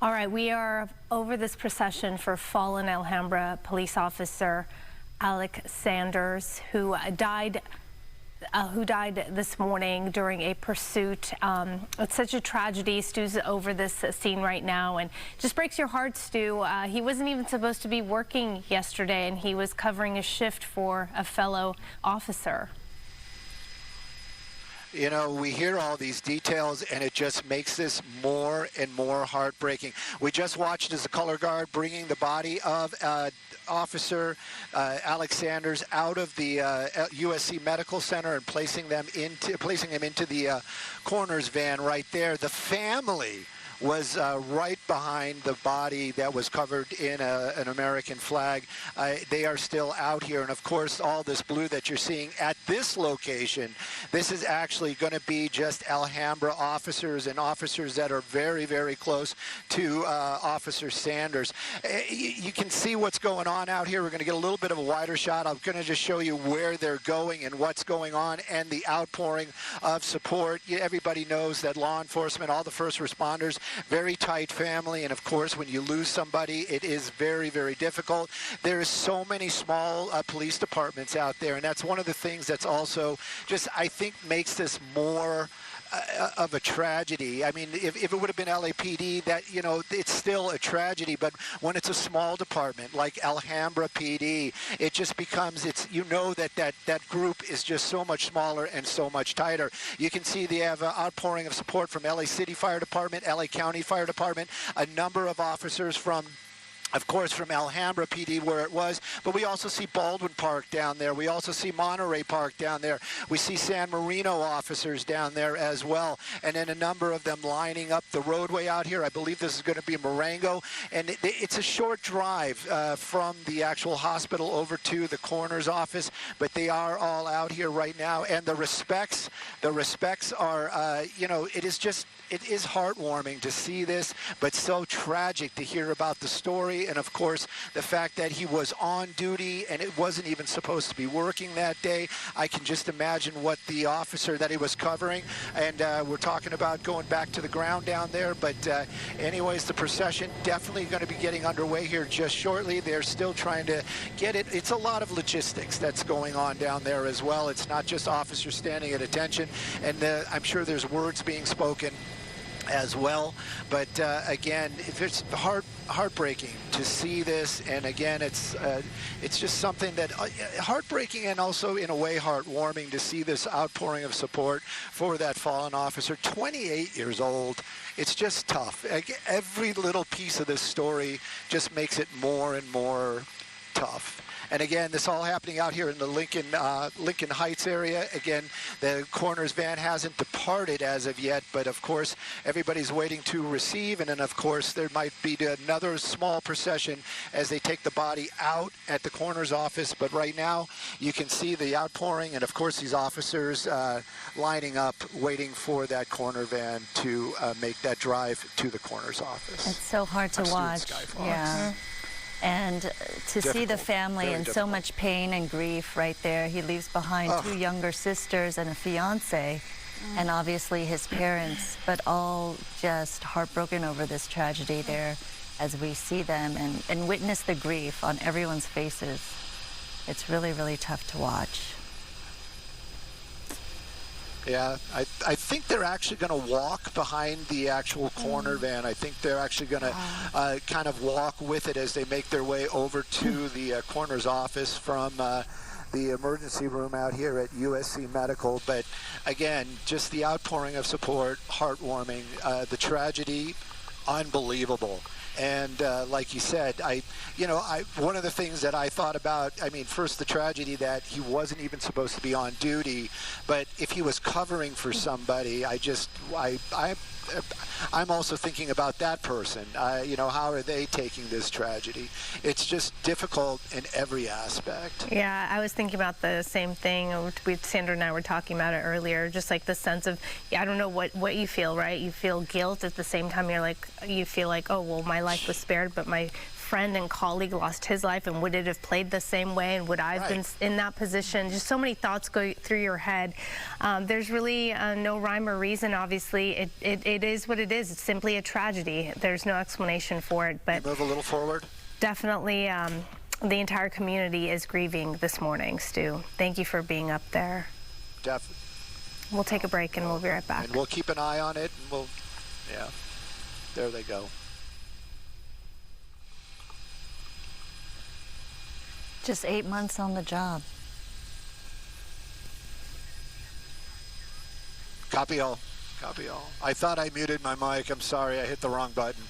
All right, we are over this procession for fallen Alhambra police officer Alec Sanders, who died this morning during a pursuit. It's such a tragedy. Stu's over this scene right now, and just breaks your heart, Stu. He wasn't even supposed to be working yesterday, and he was covering a shift for a fellow officer. You know, we hear all these details, and it just makes this more and more heartbreaking. We just watched as the color guard bringing the body of Officer Alec Sanders out of the USC Medical Center and placing him into the coroner's van right there. The family was right behind the body that was covered in an American flag. They are still out here, and of course all this blue that you're seeing at this location, this is actually going to be just Alhambra officers and officers that are very, very close to Officer Sanders. You can see what's going on out here. We're going to get a little bit of a wider shot. I'm going to just show you where they're going and what's going on and the outpouring of support. Everybody knows that law enforcement, all the first responders, very tight family, and of course when you lose somebody, it is very, very difficult. There is so many small police departments out there, and that's one of the things that's also just, I think, makes this more of a tragedy. I mean, if it would have been LAPD, that, you know, it's still a tragedy, but when it's a small department like Alhambra PD, it just becomes, you know, that group is just so much smaller and so much tighter. You can see they have an outpouring of support from LA City Fire Department, LA County Fire Department, a number of officers from, of course, from Alhambra PD where it was, but we also see Baldwin Park down there. We also see Monterey Park down there. We see San Marino officers down there as well, and then a number of them lining up the roadway out here. I believe this is going to be Marengo, and it's a short drive from the actual hospital over to the coroner's office, but they are all out here right now, and the respects are, you know, it is heartwarming to see this, but so tragic to hear about the story. And of course, the fact that he was on duty and it wasn't even supposed to be working that day. I can just imagine what the officer that he was covering, and we're talking about going back to the ground down there. But anyways, the procession definitely going to be getting underway here just shortly. They're still trying to get it. It's a lot of logistics that's going on down there as well. It's not just officers standing at attention, and I'm sure there's words being spoken as well. But again, it's heartbreaking to see this, and again, it's just something that heartbreaking and also in a way heartwarming to see this outpouring of support for that fallen officer. 28 years old. It's just tough. Every little piece of this story just makes it more and more tough. And again, this all happening out here in the Lincoln Heights area. Again, the coroner's van hasn't departed as of yet, but of course, everybody's waiting to receive. And then, of course, there might be another small procession as they take the body out at the coroner's office. But right now, you can see the outpouring, and of course, these officers lining up, waiting for that coroner van to make that drive to the coroner's office. It's so hard to watch. Yeah. And to see the family in so much pain and grief right there. He leaves behind two younger sisters and a fiance, and obviously his parents, but all just heartbroken over this tragedy there as we see them and witness the grief on everyone's faces. It's really, really tough to watch. Yeah, I think they're actually going to walk behind the actual coroner van. I think they're actually going to kind of walk with it as they make their way over to the coroner's office from the emergency room out here at USC Medical. But again, just the outpouring of support, heartwarming, the tragedy, unbelievable. And like you said, one of the things that I thought about, I mean, first the tragedy that he wasn't even supposed to be on duty, but if he was covering for somebody, I'm also thinking about that person. You know, how are they taking this tragedy? It's just difficult in every aspect. Yeah, I was thinking about the same thing. Sandra and I were talking about it earlier, just like the sense of, I don't know what you feel, right? You feel guilt at the same time. You feel like, oh, well, my life was spared, but my friend and colleague lost his life, and would it have played the same way, and would I have been in that position? Just so many thoughts go through your head. There's really no rhyme or reason, obviously. It is what it is. It's simply a tragedy. There's no explanation for it. But move a little forward. Definitely, the entire community is grieving this morning, Stu. Thank you for being up there. Definitely. We'll take a break and we'll be right back. And we'll keep an eye on it, and we'll, yeah, there they go. Just 8 months on the job. Copy all. Copy all. I thought I muted my mic. I'm sorry. I hit the wrong button.